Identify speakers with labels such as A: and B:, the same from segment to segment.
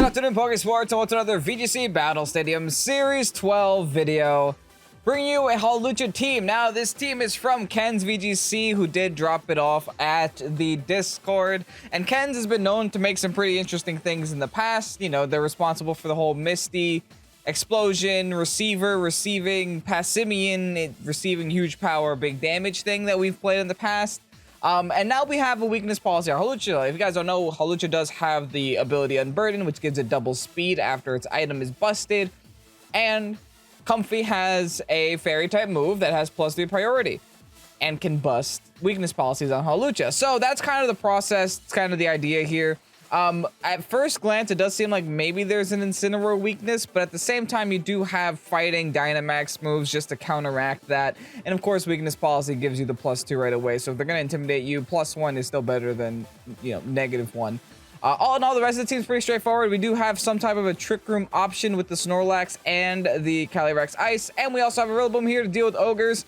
A: Good afternoon, Pokésports, and welcome to another VGC Battle Stadium Series 12 video. Bringing you a Hawlucha team. Now, this team is from Kenz VGC, who did drop it off at the Discord. And Kenz has been known to make some pretty interesting things in the past. You know, they're responsible for the whole Misty, Explosion, Receiver, Receiving, Passimian, receiving huge power, big damage thing that we've played in the past. And now we have a weakness policy. Our Hawlucha, if you guys don't know, Hawlucha does have the ability Unburden, which gives it double speed after its item is busted. And Comfey has a fairy type move that has +3 priority and can bust weakness policies on Hawlucha. So that's kind of the process. It's kind of the idea here. At first glance, it does seem like maybe there's an Incineroar weakness, but at the same time, you do have fighting Dynamax moves just to counteract that. And of course, weakness policy gives you the +2 right away. So if they're going to intimidate you, +1 is still better than, you know, -1. All in all, the rest of the team's pretty straightforward. We do have some type of a Trick Room option with the Snorlax and the Calyrex-Ice. And we also have a Rillaboom here to deal with Ogres.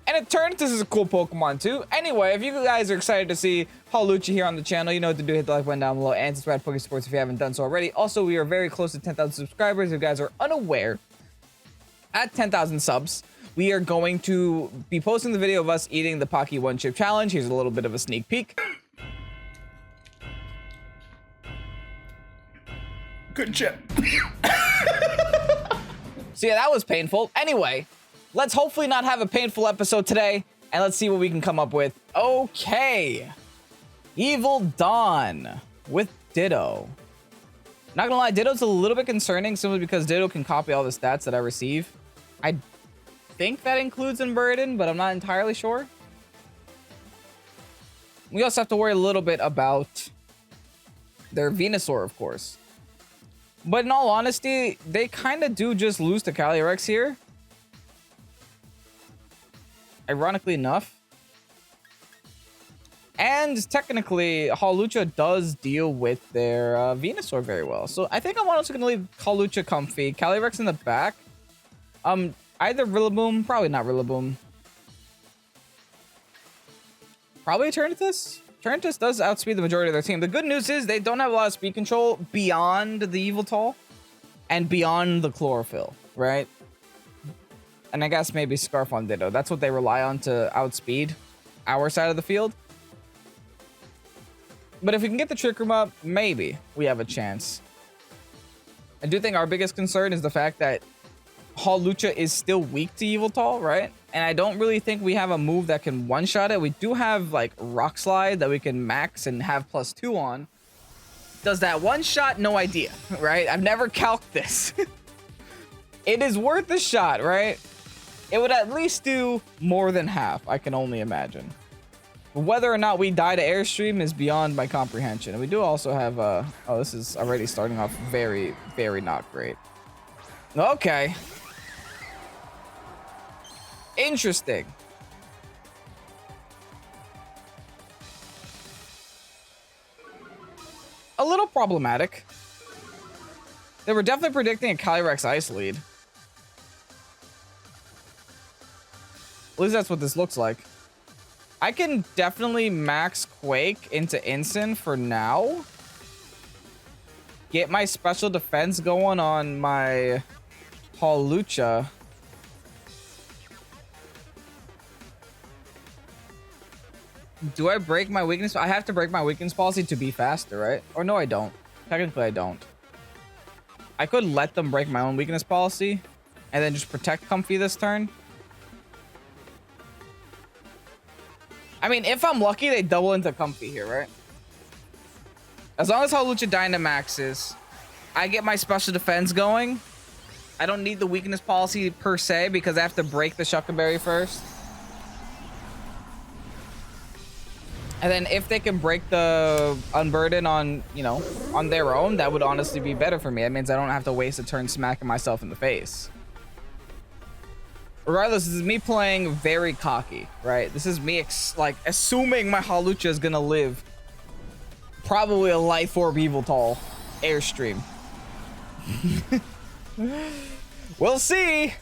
A: And it turns, this is a cool Pokemon too. Anyway, if you guys are excited to see Hawlucha here on the channel, you know what to do. Hit the like button down below and subscribe to Pokésports if you haven't done so already. Also, we are very close to 10,000 subscribers. If you guys are unaware, at 10,000 subs, we are going to be posting the video of us eating the Pocky One Chip Challenge. Here's a little bit of a sneak peek.
B: Good chip.
A: So yeah, that was painful. Anyway, let's hopefully not have a painful episode today, and let's see what we can come up with. Okay. Evil Dawn with Ditto. Not gonna lie, Ditto's a little bit concerning simply because Ditto can copy all the stats that I receive. I think that includes Unburden, but I'm not entirely sure. We also have to worry a little bit about their Venusaur, of course. But in all honesty, they kind of do just lose to Calyrex here. Ironically enough. And technically, Hawlucha does deal with their Venusaur very well. So I think I'm also going to leave Hawlucha Comfey. Calyrex in the back. Either Rillaboom. Probably not Rillaboom. Probably Eternatus. Eternatus does outspeed the majority of their team. The good news is they don't have a lot of speed control beyond the Yveltal and beyond the Chlorophyll, right? And I guess maybe Scarf on Ditto. That's what they rely on to outspeed our side of the field. But if we can get the Trick Room up, maybe we have a chance. I do think our biggest concern is the fact that Hawlucha is still weak to Yveltal, right? And I don't really think we have a move that can one-shot it. We do have, like, Rock Slide that we can max and have +2 on. Does that one-shot? No idea, right? I've never calced this. It is worth a shot, right? It would at least do more than half, I can only imagine. Whether or not we die to Airstream is beyond my comprehension. And we do also have, oh, this is already starting off very, very not great. Okay. Interesting. A little problematic. They were definitely predicting a Calyrex-Ice lead. At least that's what this looks like. I can definitely max Quake into Instant for now. Get my special defense going on my Hawlucha. Do I break my weakness? I have to break my weakness policy to be faster, right? Or no, I don't. Technically, I don't. I could let them break my own weakness policy and then just protect Comfey this turn. I mean, if I'm lucky, they double into Comfey here, right? As long as Hawlucha Dynamaxes, I get my special defense going. I don't need the weakness policy per se because I have to break the Shuckleberry first. And then if they can break the Unburden on, you know, on their own, that would honestly be better for me. That means I don't have to waste a turn smacking myself in the face. Regardless, this is me playing very cocky, right? This is me, like, assuming my Hawlucha is going to live. Probably a Life Orb Yveltal Airstream. We'll see.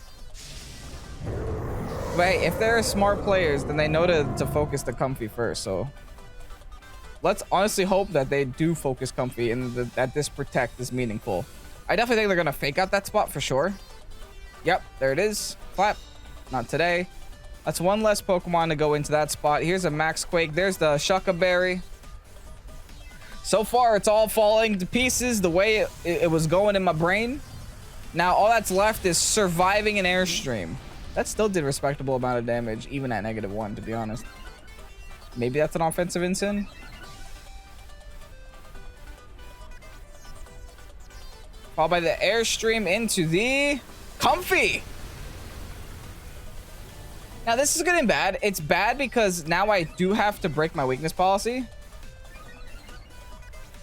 A: But hey, if they're smart players, then they know to focus the Comfey first, so let's honestly hope that they do focus Comfey and that this protect is meaningful. I definitely think they're gonna fake out that spot for sure. Yep, there it is. Clap. Not today. That's one less Pokemon to go into that spot. Here's a Max Quake. There's the Shucka Berry. So far, it's all falling to pieces the way it was going in my brain. Now, all that's left is surviving an Airstream. That still did a respectable amount of damage, even at -1, to be honest. Maybe that's an offensive Incin. Followed by the Airstream into the Comfey. Now, this is getting bad. It's bad because now I do have to break my weakness policy.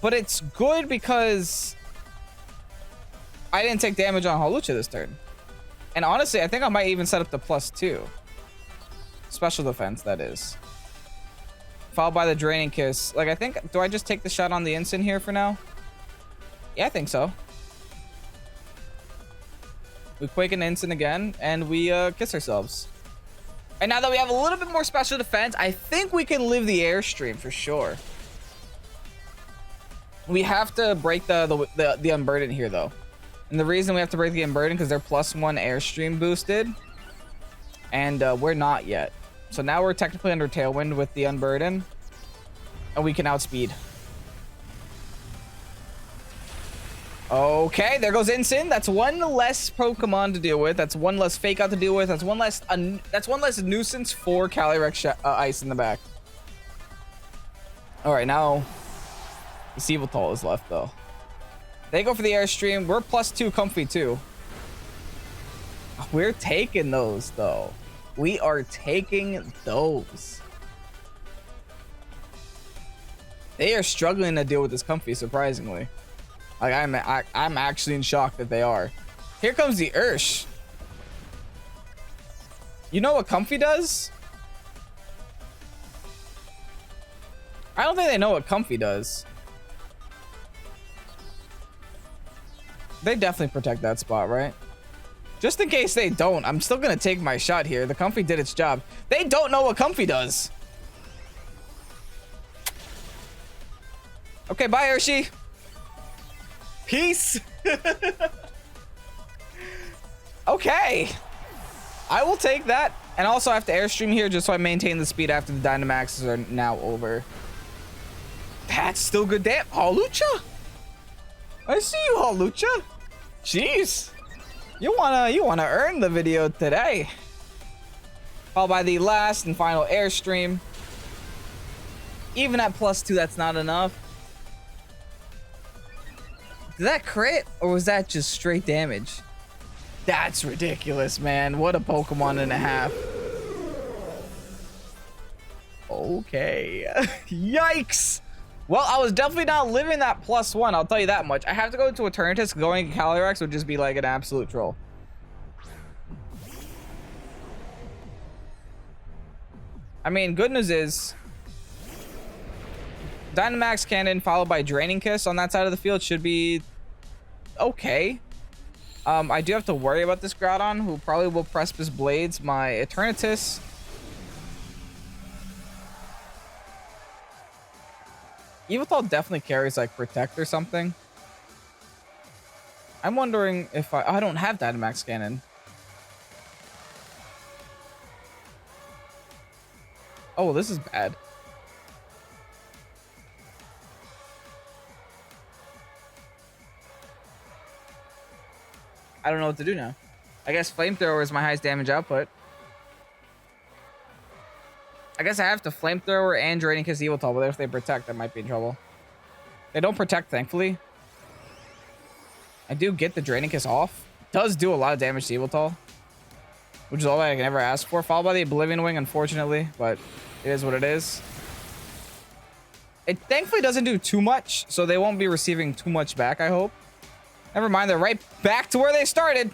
A: But it's good because I didn't take damage on Hawlucha this turn. And honestly, I think I might even set up the +2. Special defense, that is. Followed by the Draining Kiss. Like, I think... Do I just take the shot on the Incin here for now? Yeah, I think so. We Quake an Incin again, and we kiss ourselves. And now that we have a little bit more special defense, I think we can live the Airstream for sure. We have to break the Unburden here, though. And the reason we have to break the Unburden because they're +1 Airstream boosted. And we're not yet. So now we're technically under Tailwind with the Unburden. And we can outspeed. Okay, there goes Incin. That's one less Pokemon to deal with. That's one less Fake Out to deal with. That's one less nuisance for Calyrex-Ice in the back. All right, now the Seavoltol is left though. They go for the Airstream. We're +2 Comfey too. We're taking those though. We are taking those. They are struggling to deal with this Comfey, surprisingly. Like I'm actually in shock that they are. Here comes the Ursh. You know what Comfey does? I don't think they know what Comfey does. They definitely protect that spot, right? Just in case they don't, I'm still gonna take my shot here. The Comfey did its job. They don't know what Comfey does. Okay, bye, Urshi. Peace. Okay. I will take that. And also I have to Airstream here just so I maintain the speed after the Dynamaxes are now over. That's still good damn. Hawlucha? I see you, Hawlucha. Jeez. You wanna earn the video today. Followed by the last and final Airstream. Even at +2, that's not enough. Did that crit or was that just straight damage? That's ridiculous, man. What a Pokemon and a half. Okay. Yikes. Well, I was definitely not living that +1. I'll tell you that much. I have to go to Eternatus. Going to Calyrex would just be like an absolute troll. I mean, good news is Dynamax Cannon followed by Draining Kiss on that side of the field should be okay. I do have to worry about this Groudon, who probably will Precipice Blades my Eternatus. Yveltal definitely carries like Protect or something. I'm wondering if I don't have Dynamax Cannon. Oh, this is bad. I don't know what to do now. I guess Flamethrower is my highest damage output. I guess I have to Flamethrower and Draining Kiss Yveltal, but if they Protect, I might be in trouble. They don't Protect, thankfully. I do get the Draining Kiss off. It does do a lot of damage to Yveltal, which is all I can ever ask for. Followed by the Oblivion Wing, unfortunately, but it is what it is. It thankfully doesn't do too much, so they won't be receiving too much back, I hope. Never mind, they're right back to where they started.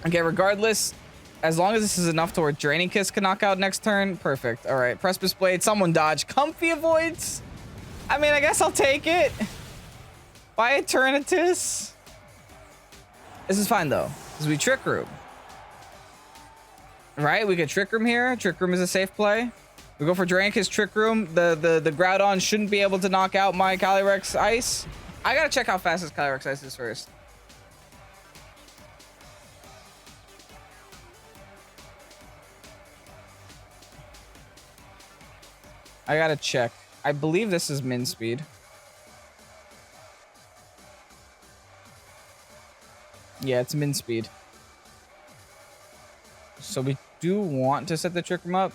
A: Okay, regardless, as long as this is enough to where Draining Kiss can knock out next turn, perfect. All right, Precipice Blade, someone dodge. Comfey avoids. I mean, I guess I'll take it. By Eternatus. This is fine, though, because we Trick Room. Right? We could Trick Room here. Trick Room is a safe play. We go for Dranicus Trick Room. The Groudon shouldn't be able to knock out my Calyrex-Ice. I gotta check how fast this Calyrex-Ice is first. I gotta check. I believe this is min speed. Yeah, it's min speed. So we do want to set the Trick Room up.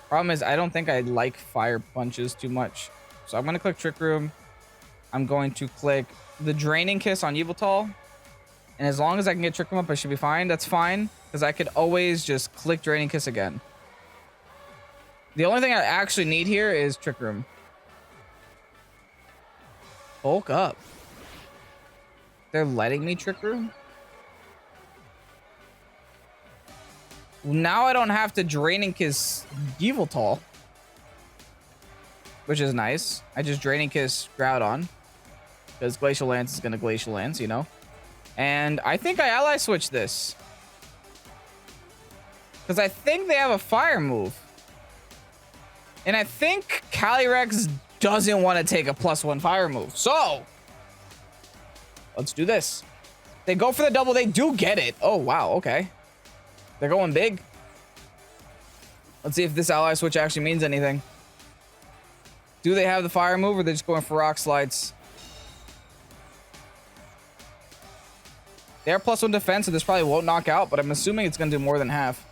A: Problem is, I don't think I like fire punches too much. So I'm going to click Trick Room. I'm going to click the Draining Kiss on Yveltal. And as long as I can get Trick Room up, I should be fine. That's fine, because I could always just click Draining Kiss again. The only thing I actually need here is Trick Room. Bulk up. They're letting me Trick Room? Now I don't have to Draining Kiss Yveltal, which is nice. I just Draining Kiss Groudon, because Glacial Lance is going to Glacial Lance, you know? And I think I ally switch this, because I think they have a fire move. And I think Calyrex doesn't want to take a +1 fire move. So let's do this. They go for the double. They do get it. Oh, wow. Okay. They're going big. Let's see if this ally switch actually means anything. Do they have the fire move, or are they just going for rock slides? They're +1 defense, so this probably won't knock out, but I'm assuming it's going to do more than half.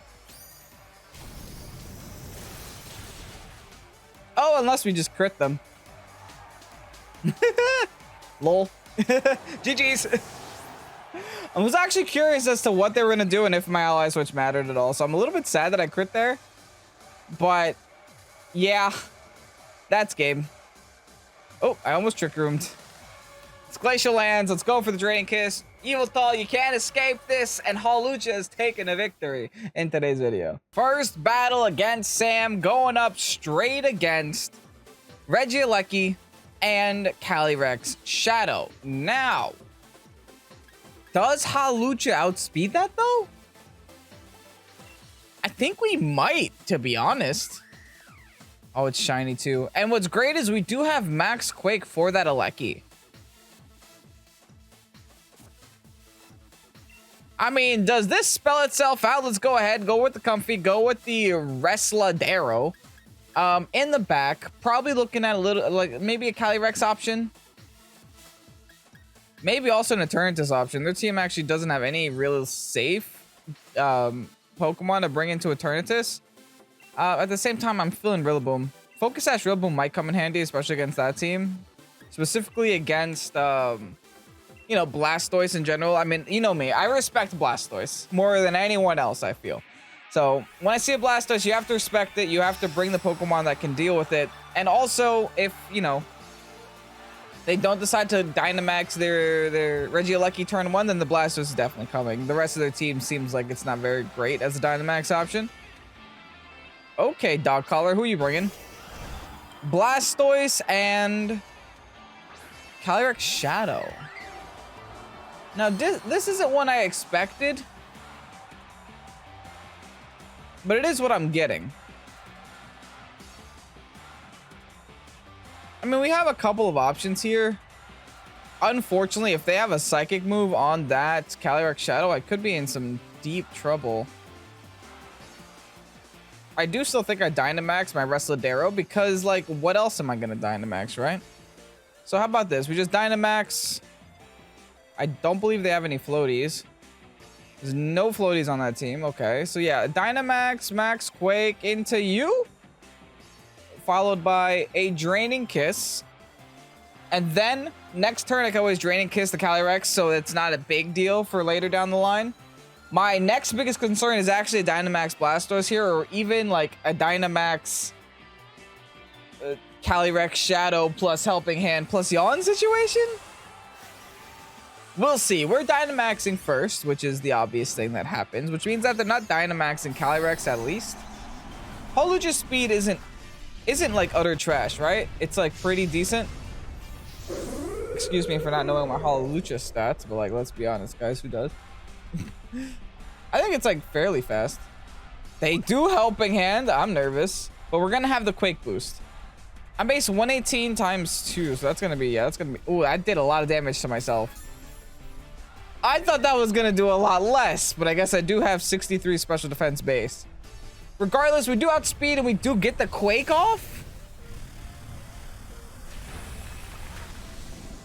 A: Oh, unless we just crit them. Lol. GG's. I was actually curious as to what they were going to do and if my ally switch mattered at all. So I'm a little bit sad that I crit there. But, yeah. That's game. Oh, I almost Trick Roomed. It's Glacial Lands. Let's go for the Draining Kiss. Yveltal, you can't escape this. And Hawlucha has taken a victory in today's video. First battle against Sam, going up straight against Regieleki and Calyrex Shadow. Now, does Hawlucha outspeed that, though? I think we might, to be honest. Oh, it's shiny, too. And what's great is we do have Max Quake for that Aleki. I mean, does this spell itself out? Let's go ahead. Go with the Comfey. Go with the Resladero. In the back, probably looking at a little, like, maybe a Calyrex option. Maybe also an Eternatus option. Their team actually doesn't have any real safe Pokemon to bring into Eternatus. At the same time, I'm feeling Rillaboom. Focus Sash Rillaboom might come in handy, especially against that team. Specifically against, you know, Blastoise in general. I mean, you know me. I respect Blastoise more than anyone else, I feel. So, when I see a Blastoise, you have to respect it. You have to bring the Pokemon that can deal with it. And also, if, you know, they don't decide to Dynamax their Regieleki turn 1, then the Blastoise is definitely coming. The rest of their team seems like it's not very great as a Dynamax option. Okay, Dog Collar, who are you bringing? Blastoise and Calyrex Shadow. Now, this isn't one I expected, but it is what I'm getting. I mean, we have a couple of options here. Unfortunately, if they have a Psychic move on that Calyrex Shadow, I could be in some deep trouble. I do still think I Dynamax my Resladero because, like, what else am I going to Dynamax, right? So how about this? We just Dynamax. I don't believe they have any floaties. There's no floaties on that team. Okay, so yeah, Dynamax, Max Quake into you. Followed by a Draining Kiss. And then, next turn, I can always Draining Kiss the Calyrex, so it's not a big deal for later down the line. My next biggest concern is actually a Dynamax Blastoise here, or even like a Dynamax Calyrex Shadow plus Helping Hand plus Yawn situation. We'll see. We're Dynamaxing first, which is the obvious thing that happens, which means that they're not Dynamaxing Calyrex at least. Hawlucha's speed isn't like utter trash, right? It's like pretty decent. Excuse me for not knowing my Hawlucha stats, but like, let's be honest, guys, who does? I think it's like fairly fast. They do Helping Hand. I'm nervous, but we're gonna have the Quake boost. I'm base 118 times 2, so that's gonna be, yeah, that's gonna be. Ooh, I did a lot of damage to myself. I thought that was gonna do a lot less, but I guess I do have 63 special defense base. Regardless, we do outspeed and we do get the Quake off.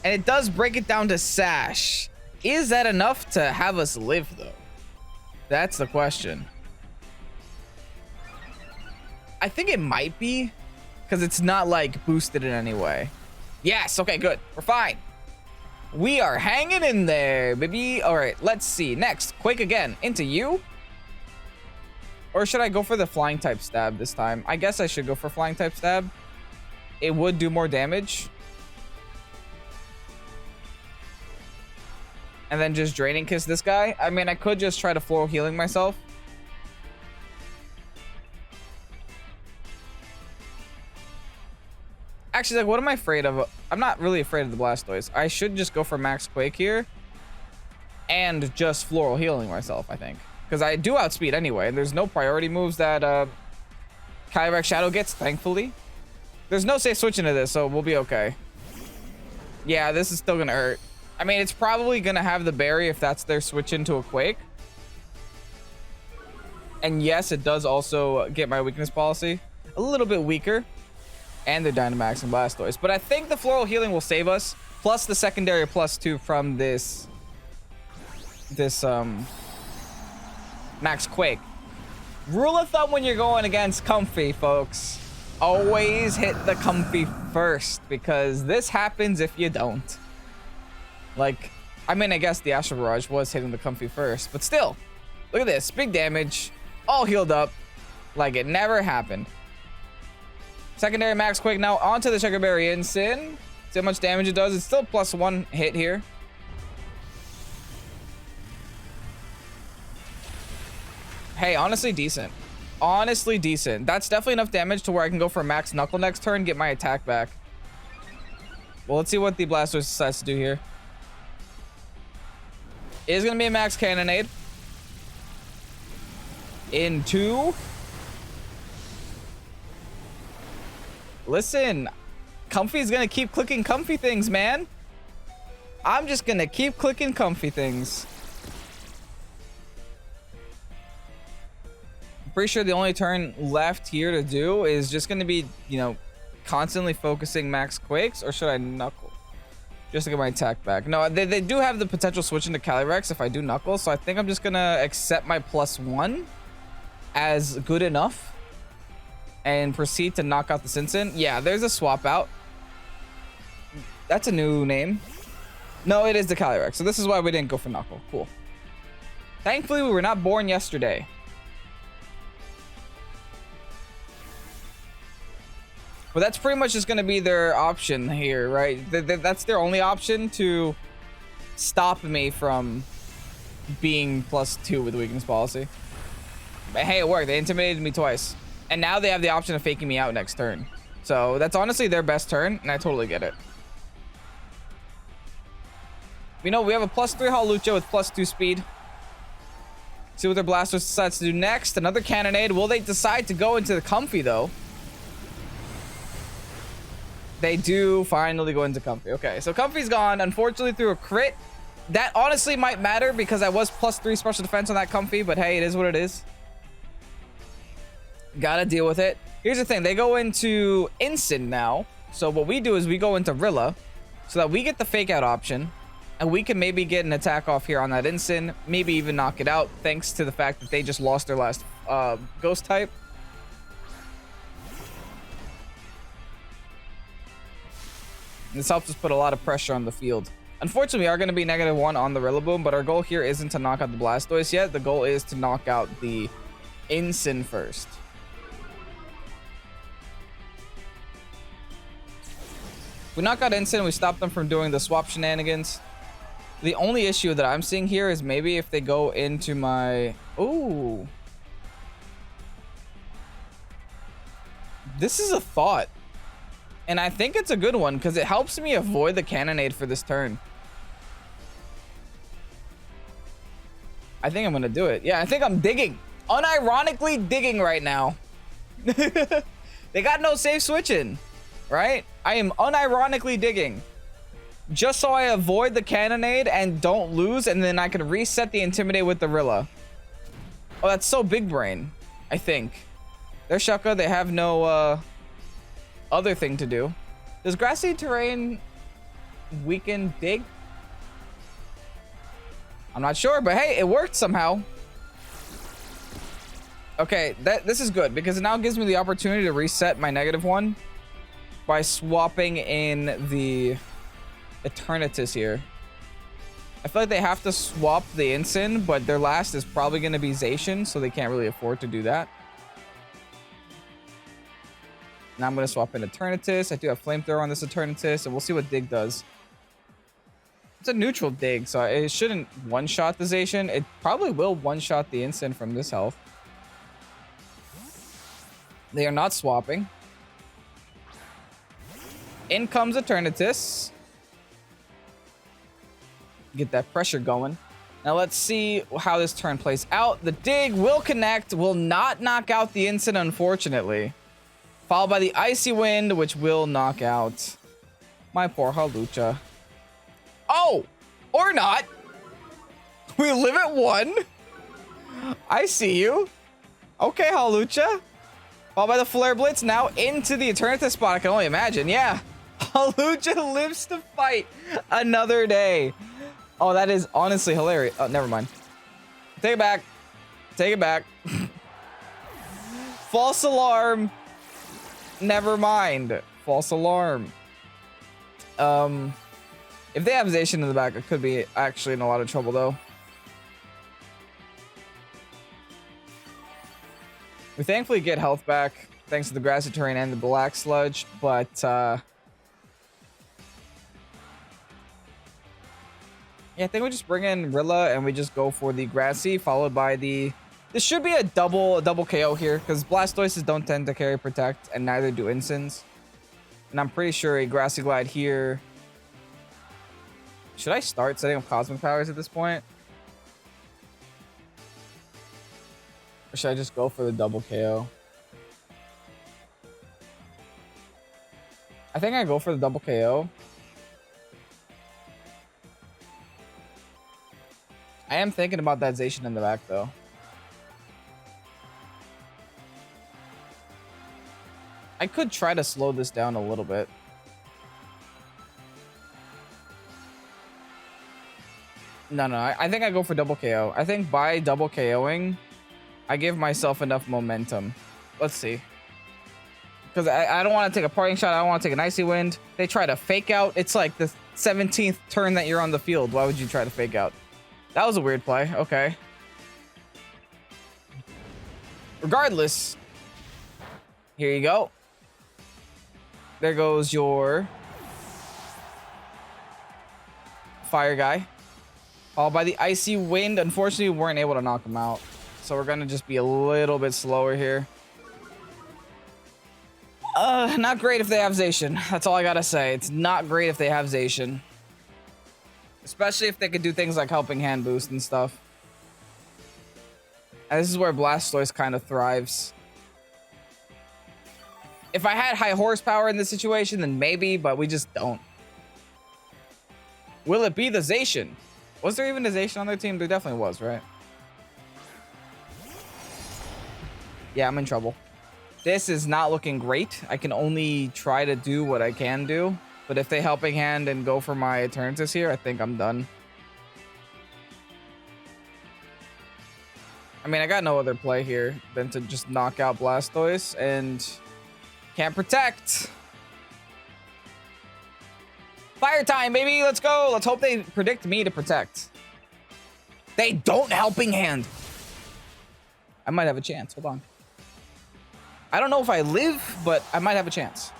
A: And it does break it down to Sash. Is that enough to have us live, though? That's the question. I think it might be, because it's not like boosted in any way. Yes, okay, good. We're fine. We are hanging in there, baby. All right, let's see. Next, Quake again into you. Or should I go for the flying type stab this time? I guess I should go for flying type stab. It would do more damage. And then just Draining Kiss this guy. I mean, I could just try to Floral Healing myself. Actually, like, what am I afraid of? I'm not really afraid of the Blastoise. I should just go for Max Quake here. And just Floral Healing myself, I think. Because I do outspeed anyway. There's no priority moves that Calyrex Shadow gets, thankfully. There's no safe switch into this, so we'll be okay. Yeah, this is still going to hurt. I mean, it's probably going to have the berry if that's their switch into a Quake. And yes, it does also get my weakness policy a little bit weaker. And they're Dynamax and Blastoise. But I think the Floral Healing will save us. Plus the secondary +2 from this Max Quake. Rule of thumb when you're going against Comfey, folks. Always hit the Comfey first. Because this happens if you don't. Like, I mean, I guess the Astral Barrage was hitting the Comfey first. But still, look at this. Big damage. All healed up. Like it never happened. Secondary Max Quake now onto the Sugar Berry Ensign. See how much damage it does. It's still +1 hit here. Hey, honestly decent. Honestly decent. That's definitely enough damage to where I can go for Max Knuckle next turn, get my attack back. Well, let's see what the Blastoise decides to do here. It is going to be a Max Cannonade. Into... Listen, Comfey's gonna keep clicking Comfey things, man. I'm just gonna keep clicking Comfey things. I'm pretty sure the only turn left here to do is just gonna be, you know, constantly focusing Max Quakes, or should I Knuckle? Just to get my attack back. No, they do have the potential switch into Calyrex if I do Knuckle, so I think I'm just gonna accept my +1 as good enough. And proceed to knock out the Sinsin. Yeah, there's a swap out. That's a new name. No, it is the Calyrex. So this is why we didn't go for Knuckle. Cool. Thankfully, we were not born yesterday. But that's pretty much just going to be their option here, right? That's their only option to stop me from being +2 with the weakness policy. But hey, it worked. They intimidated me twice. And now they have the option of faking me out next turn. So that's honestly their best turn, and I totally get it. We know we have a +3 Hawlucha with +2 speed. See what their Blastoise decides to do next. Another Cannonade. Will they decide to go into the Comfey, though? They do finally go into Comfey. Okay, so Comfey's gone, unfortunately, through a crit. That honestly might matter because I was +3 special defense on that Comfey, but hey, it is what it is. Gotta deal with it. Here's the thing. They go into Ensign now. So what we do is we go into Rilla so that we get the fake out option. And we can maybe get an attack off here on that Ensign. Maybe even knock it out thanks to the fact that they just lost their last ghost type. This helps us put a lot of pressure on the field. Unfortunately, we are going to be -1 on the Rillaboom. But our goal here isn't to knock out the Blastoise yet. The goal is to knock out the Ensign first. We knock out Ensign, we stop them from doing the swap shenanigans. The only issue that I'm seeing here is maybe if they go into my... Ooh. This is a thought. And I think it's a good one because it helps me avoid the Cannonade for this turn. I think I'm going to do it. Yeah, I think I'm digging. unironically digging right now. They got no safe switching, right? I am unironically digging. Just so I avoid the cannonade and don't lose, and then I can reset the intimidate with the Rilla. Oh, that's so big brain, I think. They're Shucka, they have no other thing to do. Does grassy terrain weaken dig? I'm not sure, but hey, it worked somehow. Okay, this is good because it now gives me the opportunity to reset my -1 by swapping in the Eternatus here. I feel like they have to swap the Ensign, but their last is probably going to be Zacian, so they can't really afford to do that. Now I'm going to swap in Eternatus. I do have Flamethrower on this Eternatus, and we'll see what Dig does. It's a neutral Dig, so it shouldn't one-shot the Zacian. It probably will one-shot the Ensign from this health. They are not swapping. In comes Eternatus. Get that pressure going. Now let's see how this turn plays out. The Dig will connect, will not knock out the Ensign, unfortunately. Followed by the Icy Wind, which will knock out my poor Hawlucha. Oh! Or not! We live at 1. I see you. Okay, Hawlucha. Followed by the Flare Blitz, now into the Eternatus spot. I can only imagine. Yeah. Hawlucha lives to fight another day. Oh, that is honestly hilarious. Oh, never mind. Take it back. Take it back. False alarm. Never mind. False alarm. If they have Zacian in the back, it could be actually in a lot of trouble, though. We thankfully get health back thanks to the grassy terrain and the black sludge, but yeah, I think we just bring in Rilla and we just go for the grassy, followed by the... This should be a double KO here, because Blastoises don't tend to carry Protect, and neither do Ensigns. And I'm pretty sure a Grassy Glide here... Should I start setting up Cosmic Powers at this point? Or should I just go for the double KO? I think I go for the double KO. I am thinking about that Zacian in the back, though. I could try to slow this down a little bit. No, I think I go for double KO. I think by double KOing, I give myself enough momentum. Let's see. Because I don't want to take a parting shot. I don't want to take an Icy Wind. They try to fake out. It's like the 17th turn that you're on the field. Why would you try to fake out? That was a weird play. Okay. Regardless, here you go. There goes your fire guy. Followed by the Icy Wind. Unfortunately, we weren't able to knock him out. So we're going to just be a little bit slower here. Not great if they have Zacian. That's all I got to say. It's not great if they have Zacian. Especially if they could do things like Helping Hand boost and stuff. And this is where Blastoise kind of thrives. If I had high horsepower in this situation, then maybe, but we just don't. Will it be the Zacian? Was there even a Zacian on their team? There definitely was, right? Yeah, I'm in trouble. This is not looking great. I can only try to do what I can do. But if they Helping Hand and go for my Eternatus here, I think I'm done. I mean, I got no other play here than to just knock out Blastoise and can't protect. Fire time, baby. Let's go. Let's hope they predict me to protect. They don't Helping Hand. I might have a chance. Hold on. I don't know if I live, but I might have a chance.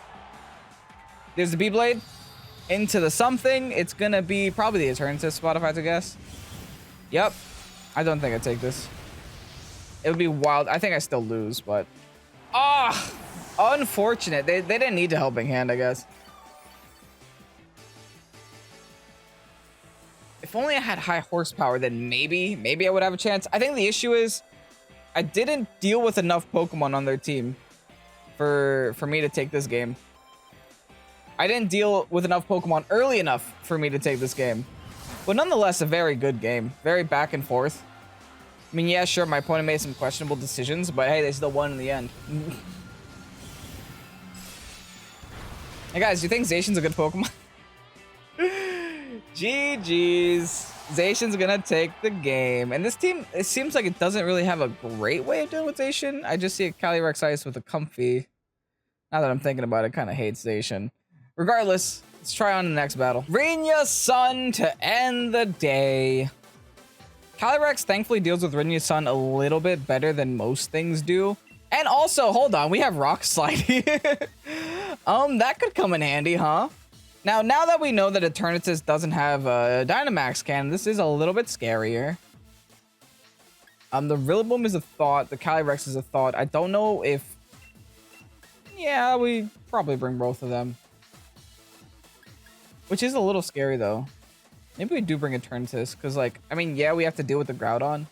A: There's the Beyblade. Into the something. It's going to be probably the Eternatus spot if I had to guess. Yep. I don't think I'd take this. It would be wild. I think I still lose, but... Ah! Unfortunate. They didn't need to Helping Hand, I guess. If only I had high horsepower, then maybe I would have a chance. I think the issue is I didn't deal with enough Pokemon on their team for me to take this game. I didn't deal with enough Pokemon early enough for me to take this game. But nonetheless, a very good game. Very back and forth. I mean, yeah, sure, my opponent made some questionable decisions, but hey, they still won in the end. Hey guys, do you think Zacian's a good Pokemon? GG's. Zacian's gonna take the game. And this team, it seems like it doesn't really have a great way of dealing with Zacian. I just see a Calyrex-Ice with a Comfey. Now that I'm thinking about it, kind of hate Zacian. Regardless, let's try on the next battle. Rinya Sun to end the day. Calyrex thankfully deals with Rinya Sun a little bit better than most things do. And also, hold on, we have Rock Slide here. That could come in handy, huh? Now that we know that Eternatus doesn't have a Dynamax cannon, this is a little bit scarier. The Rillaboom is a thought. The Calyrex is a thought. I don't know if... Yeah, we probably bring both of them. Which is a little scary, though. Maybe we do bring Eternatus, because, like, I mean, yeah, we have to deal with the Groudon.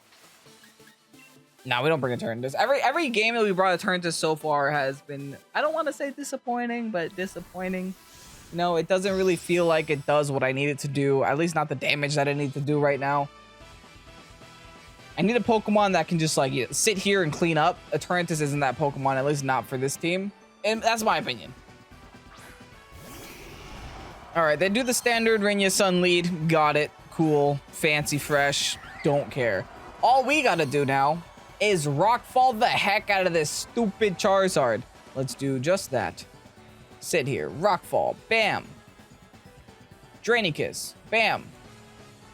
A: No, we don't bring Eternatus. Every game that we brought Eternatus so far has been, I don't want to say disappointing, but disappointing. You know, it doesn't really feel like it does what I need it to do. At least not the damage that I need to do right now. I need a Pokemon that can just, like, sit here and clean up. Eternatus isn't that Pokemon, at least not for this team. And that's my opinion. All right, they do the standard Rinya Sun lead. Got it. Cool. Fancy fresh. Don't care. All we gotta do now is Rockfall the heck out of this stupid Charizard. Let's do just that. Sit here. Rockfall. Bam. Drainy Kiss. Bam.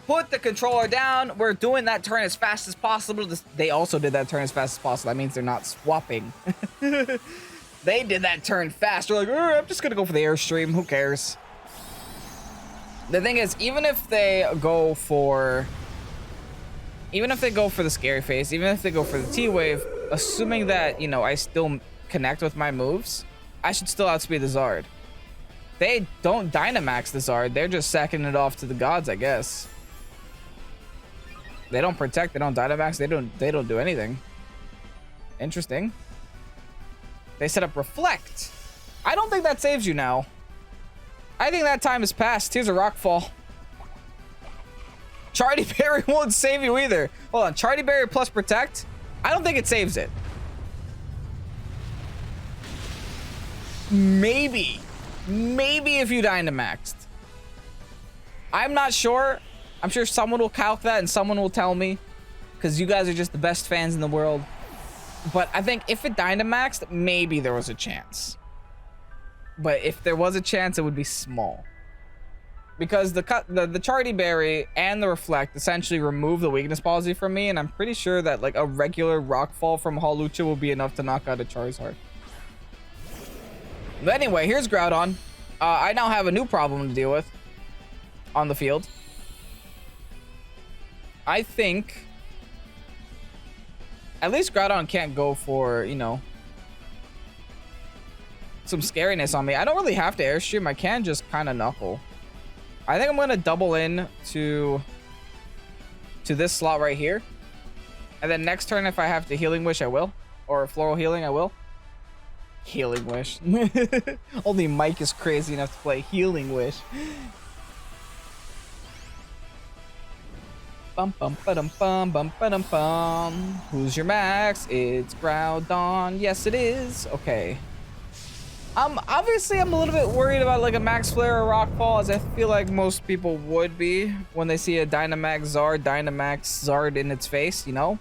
A: Put the controller down. We're doing that turn as fast as possible. They also did that turn as fast as possible. That means they're not swapping. They did that turn fast. They're like, I'm just gonna go for the Airstream. Who cares? The thing is, even if they go for the Scary Face, even if they go for the T-Wave, assuming that, you know, I still connect with my moves, I should still outspeed the Zard. They don't Dynamax the Zard. They're just sacking it off to the gods, I guess. They don't protect. They don't Dynamax. They don't do anything. Interesting. They set up Reflect. I don't think that saves you now. I think that time has passed. Here's a Rockfall. Chardy Berry won't save you either. Hold on. Chardy Berry plus Protect? I don't think it saves it. Maybe. Maybe if you Dynamaxed. I'm not sure. I'm sure someone will calc that and someone will tell me. Because you guys are just the best fans in the world. But I think if it Dynamaxed, maybe there was a chance. But if there was a chance, it would be small. Because the Chardy Berry and the Reflect essentially remove the weakness policy from me, and I'm pretty sure that like a regular Rockfall from Hawlucha will be enough to knock out a Charizard. But anyway, here's Groudon. I now have a new problem to deal with on the field. I think at least Groudon can't go for, you know, some scariness on me. I don't really have to Airstream. I can just kind of Knuckle. I think I'm going to double in to this slot right here. And then next turn, if I have to Healing Wish, I will. Or Floral Healing, I will. Healing Wish. Only Mike is crazy enough to play Healing Wish. Bum bum ba-dum bum bum ba-dum bum. Who's your max? It's Groudon. Yes, it is. Okay. Obviously, I'm a little bit worried about like a Max Flare or Rockfall, as I feel like most people would be when they see a Dynamax Zard in its face, you know?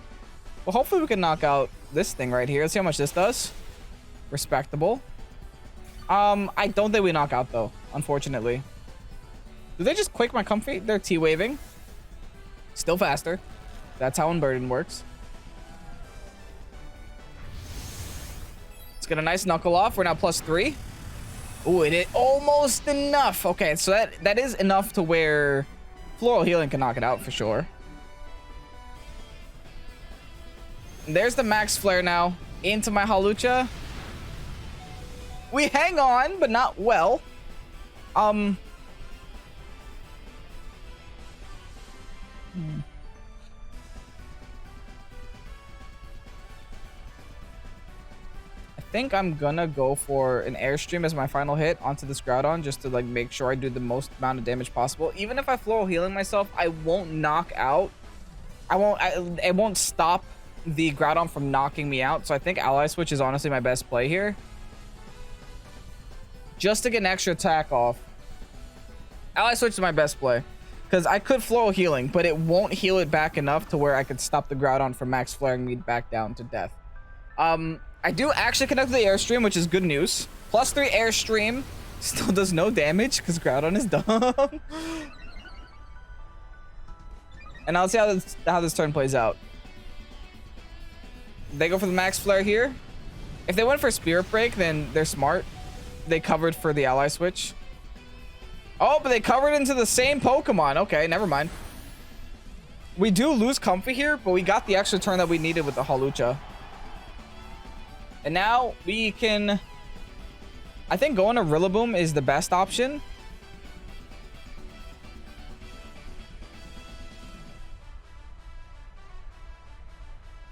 A: Well, hopefully we can knock out this thing right here. Let's see how much this does. Respectable. I don't think we knock out, though, unfortunately. Do they just quick my Comfey? They're T-waving. Still faster. That's how Unburden works. Get a nice Knuckle off. We're now +3. Ooh, it is almost enough. Okay, so that is enough to where Floral Healing can knock it out for sure. There's the Max Flare now into my Hawlucha. We hang on, but not well. think I'm gonna go for an Airstream as my final hit onto this Groudon, just to like make sure I do the most amount of damage possible. Even if I Floral Healing myself, I won't knock out. It won't stop the Groudon from knocking me out. So I think Ally Switch is honestly my best play here, just to get an extra attack off. Ally Switch is my best play, because I could Floral Healing, but it won't heal it back enough to where I could stop the Groudon from max flaring me back down to death. I do actually connect to the Airstream, which is good news. +3 Airstream still does no damage because Groudon is dumb. And I'll see how this turn plays out. They go for the max flare here. If they went for Spirit Break, then they're smart. They covered for the Ally Switch. Oh, but they covered into the same Pokemon. Okay, never mind. We do lose Comfey here, but we got the extra turn that we needed with the Hawlucha. And now we can... I think going to Rillaboom is the best option.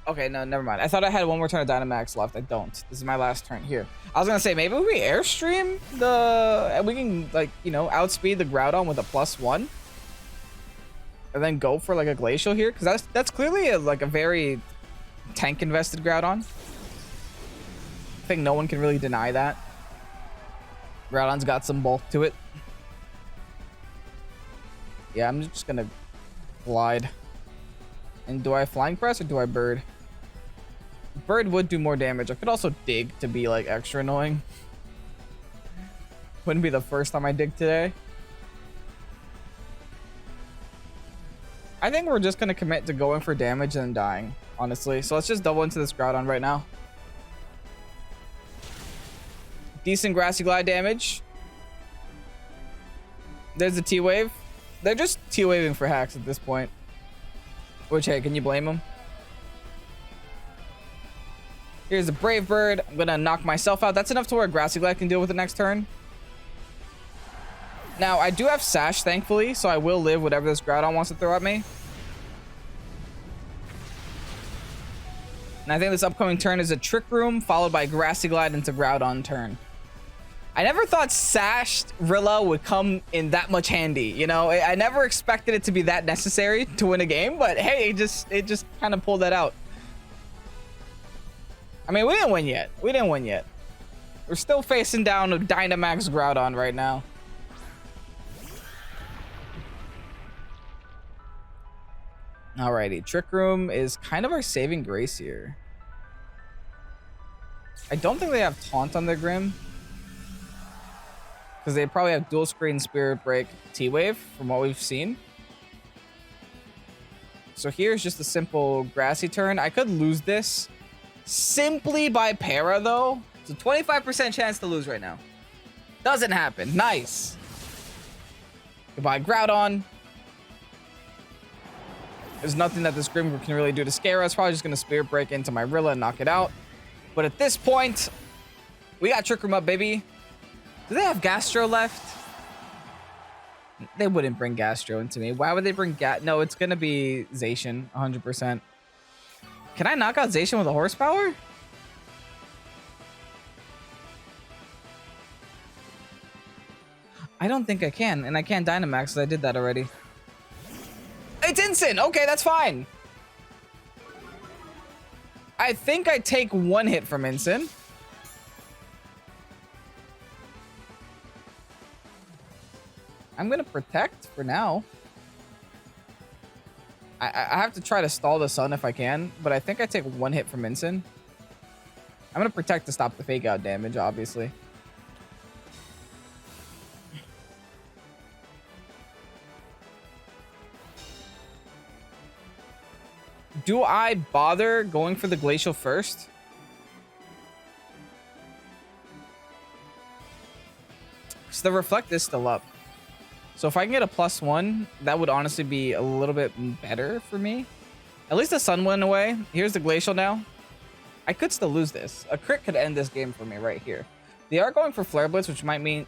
A: Okay, no, never mind. I thought I had one more turn of Dynamax left. I don't. This is my last turn here. I was going to say, maybe we Airstream the... We can, like, you know, outspeed the Groudon with a +1. And then go for, like, a Glacial here. Because that's clearly, like, a very tank-invested Groudon. I think no one can really deny that. Groudon's got some bulk to it. Yeah, I'm just going to glide. And do I Flying Press or do I Bird? Bird would do more damage. I could also dig to be like extra annoying. Wouldn't be the first time I dig today. I think we're just going to commit to going for damage and dying, honestly. So let's just double into this Groudon right now. Decent Grassy Glide damage. There's the T-Wave. They're just T-Waving for hacks at this point. Which, hey, can you blame them? Here's a Brave Bird. I'm going to knock myself out. That's enough to where Grassy Glide can deal with it next turn. Now, I do have Sash, thankfully, so I will live whatever this Groudon wants to throw at me. And I think this upcoming turn is a Trick Room, followed by Grassy Glide into Groudon turn. I never thought Sashed Rilla would come in that much handy, you know? I never expected it to be that necessary to win a game, but hey, it just kind of pulled that out. I mean, we didn't win yet. We didn't win yet. We're still facing down a Dynamax Groudon right now. Alrighty, Trick Room is kind of our saving grace here. I don't think they have Taunt on their Grim, because they probably have Dual Screen, Spirit Break, T-Wave from what we've seen. So here's just a simple Grassy turn. I could lose this simply by Para, though. It's a 25% chance to lose right now. Doesn't happen. Nice. Goodbye, Groudon. There's nothing that this Grim can really do to scare us. Probably just going to Spirit Break into my Rilla and knock it out. But at this point, we got Trick Room up, baby. Do they have Gastro left? They wouldn't bring Gastro into me. Why would they bring No, it's going to be Zacian, 100%. Can I knock out Zacian with a Horsepower? I don't think I can. And I can't Dynamax, because I did that already. It's instant. Okay, that's fine. I think I take one hit from instant. I'm going to protect for now. I have to try to stall the Sun if I can, but I think I take one hit from instant. I'm going to protect to stop the fake out damage, obviously. Do I bother going for the Glacial first? Because the Reflect is still up. So if I can get a +1, that would honestly be a little bit better for me. At least the Sun went away. Here's the Glacial now. I could still lose this. A crit could end this game for me right here. They are going for Flare Blitz, which might mean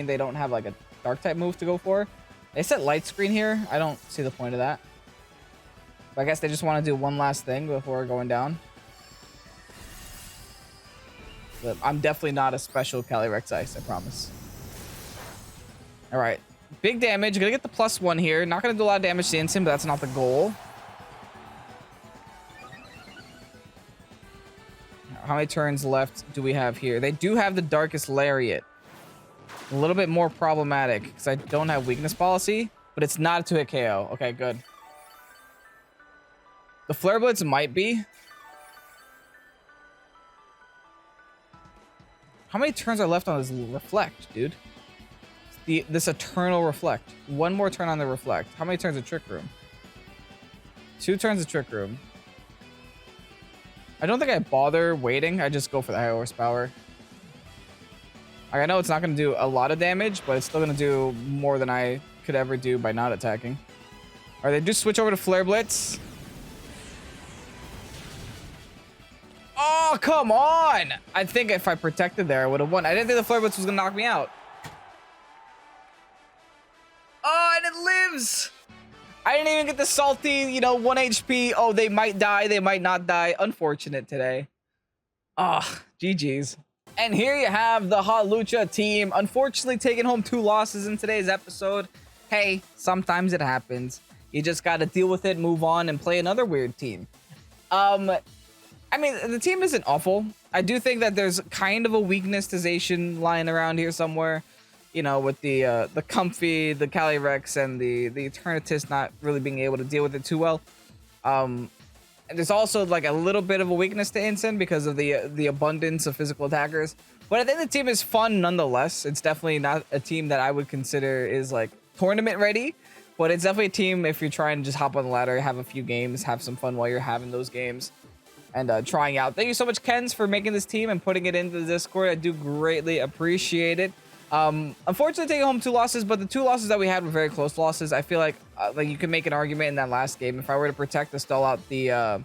A: they don't have like a Dark type move to go for. They set Light Screen here. I don't see the point of that. But I guess they just want to do one last thing before going down. But I'm definitely not a special Calyrex-Ice, I promise. All right. Big damage. Gonna get the +1 here. Not gonna do a lot of damage to Instant, but that's not the goal. How many turns left do we have here? They do have the Darkest Lariat. A little bit more problematic because I don't have weakness policy, but it's not a 2-hit KO. Okay, good. The Flare Blitz might be. How many turns are left on this Reflect, dude? This Eternal Reflect. One more turn on the Reflect. How many turns of Trick Room? 2 turns of Trick Room. I don't think I bother waiting. I just go for the high horsepower. I know it's not going to do a lot of damage, but it's still going to do more than I could ever do by not attacking. All right, they do switch over to Flare Blitz. Oh, come on! I think if I protected there, I would have won. I didn't think the Flare Blitz was going to knock me out. Oh, and it lives! I didn't even get the salty, you know, 1 HP. Oh, they might die. They might not die. Unfortunate today. Ah, GG's. And here you have the Hawlucha team. Unfortunately, taking home 2 losses in today's episode. Hey, sometimes it happens. You just got to deal with it, move on, and play another weird team. I mean, the team isn't awful. I do think that there's kind of a weakness to Zacian lying around here somewhere. You know, with the Comfey, the Calyrex, and the Eternatus not really being able to deal with it too well. And there's also like a little bit of a weakness to Instant because of the abundance of physical attackers. But I think the team is fun nonetheless. It's definitely not a team that I would consider is like tournament ready. But it's definitely a team if you're trying to just hop on the ladder, have a few games, have some fun while you're having those games. And trying out. Thank you so much, Kenz, for making this team and putting it into the Discord. I do greatly appreciate it. Unfortunately, taking home 2 losses, but the 2 losses that we had were very close losses. I feel like you can make an argument in that last game. If I were to protect the stall out the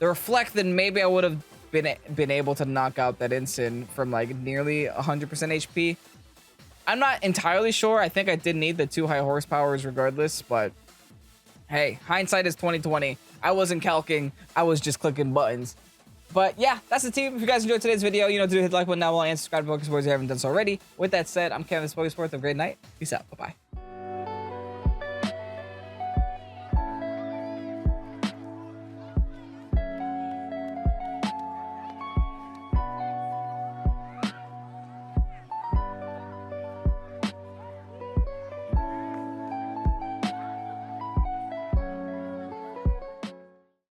A: Reflect, then maybe I would have been able to knock out that Instant from like nearly 100% HP. I'm not entirely sure. I think I did need the 2 high horsepowers regardless, but hey, hindsight is 2020. I wasn't calcing. I was just clicking buttons. But yeah, that's the team. If you guys enjoyed today's video, you know, do hit the like button now and subscribe to Pokésports if you haven't done so already. With that said, I'm Kenz, Pokésports. Have a great night. Peace out. Bye-bye.